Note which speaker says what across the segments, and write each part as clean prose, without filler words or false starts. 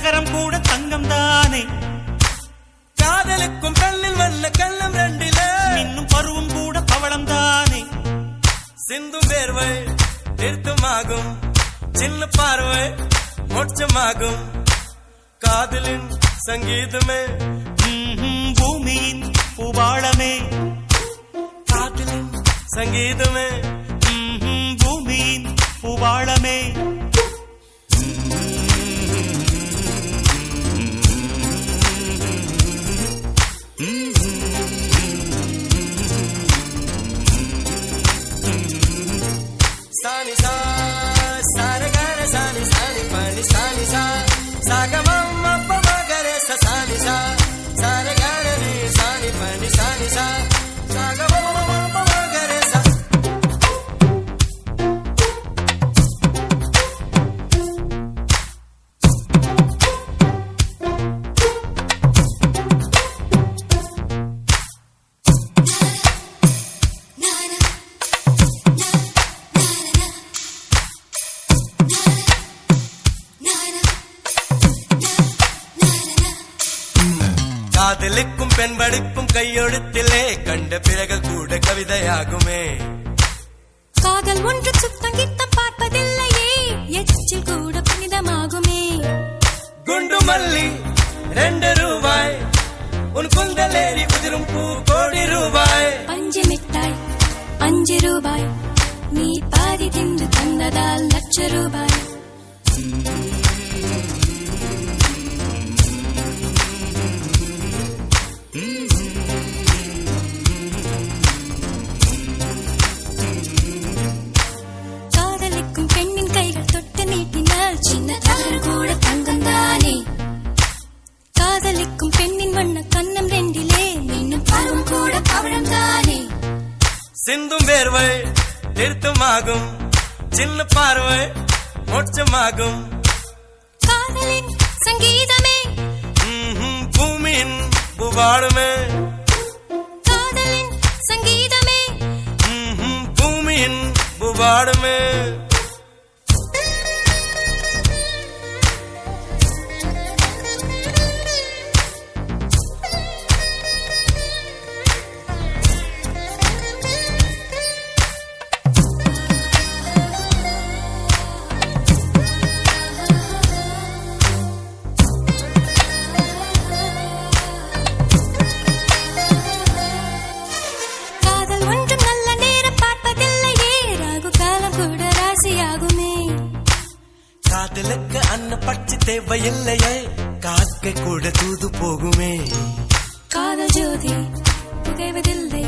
Speaker 1: நகரம் கூட தங்கம் தானே.
Speaker 2: காதலுக்கும் கல்லில் வல்ல கள்ளம் ரெண்டில
Speaker 1: இன்னும் பருவம் கூட பவளம் தானே.
Speaker 2: சிந்தும் வேர்வை நிறுத்தமாகும், சின்ன பார்வை மோட்சமாகும். காதலின் சங்கீதமே
Speaker 1: பூமியின் பூபாளமே.
Speaker 2: காதலின் சங்கீதமே
Speaker 1: பூமியின் பூபாளமே.
Speaker 2: சானி சா சாரகர சானி சானி பனி சானி சா சாகமம் அப்பமகரே சானி சா சாரகர நீ சானி பனி சானி சா சாகமம் அப்பமகரே சா. காதலுக்கும் பெண் படிப்பும் கையெழுத்திலே கண்ட பிறகு கூட கவிதையாகுமே.
Speaker 3: காதல் ஒன்று சுத்தம் கித்தம் பார்ப்பதில்லையே, எச்சில் கூட புனிதமாகுமே.
Speaker 2: குண்டு மல்லி 2 ரூபாய், உன் குந்தலேறி உதிரும் பூ கோடி ரூபாய்.
Speaker 3: பஞ்சு மிட்டாய் 5 ரூபாய், நீ பாதி தின்று தந்ததால் லட்ச ரூபாய். காதலிக்கும் பெண்ணின் கைகள் தொட்டு நீட்டினால் சின்ன தவறு கூட தங்கம் தானே. காதலிக்கும் பெண்ணின் வண்ண கண்ணம் ரெண்டிலே இன்னும் பருவம் கூட பவழம் தானே.
Speaker 2: சிந்தும் வேர்வை நிறுத்தமாகும், சின்ன பார்வை மோட்சமாகும்.
Speaker 3: காதலின் சங்கீதமே
Speaker 2: பூமியின் பூபாளமே.
Speaker 3: காதலின் சங்கீதமே
Speaker 2: பூமியின் பூபாளமே.
Speaker 3: காதல் ஒன்றும் நல்ல நேரம் பார்ப்பதில்லையே, ராகு காலம் கூட ராசியாகுமே.
Speaker 2: காதலுக்கு அன்ன பட்சி தேவையில்லையே, காக்கை கூட தூது போகுமே.
Speaker 3: காதல் ஜோதி புகைவதில்லை,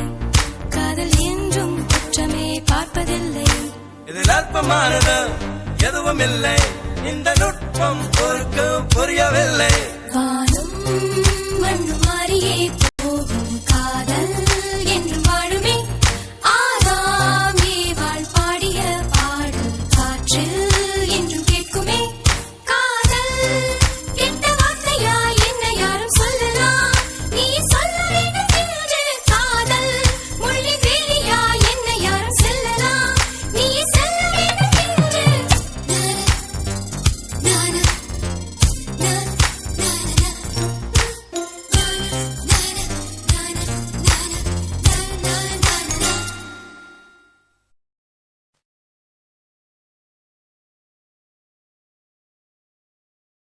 Speaker 3: காதல் என்றும் குற்றமே பார்ப்பதில்லை.
Speaker 2: இதில் அற்பமானது எதுவும் இல்லை, இந்த நுட்பம் பொறுக்க புரியவில்லை.
Speaker 3: வானும் மண்ணு மாறியே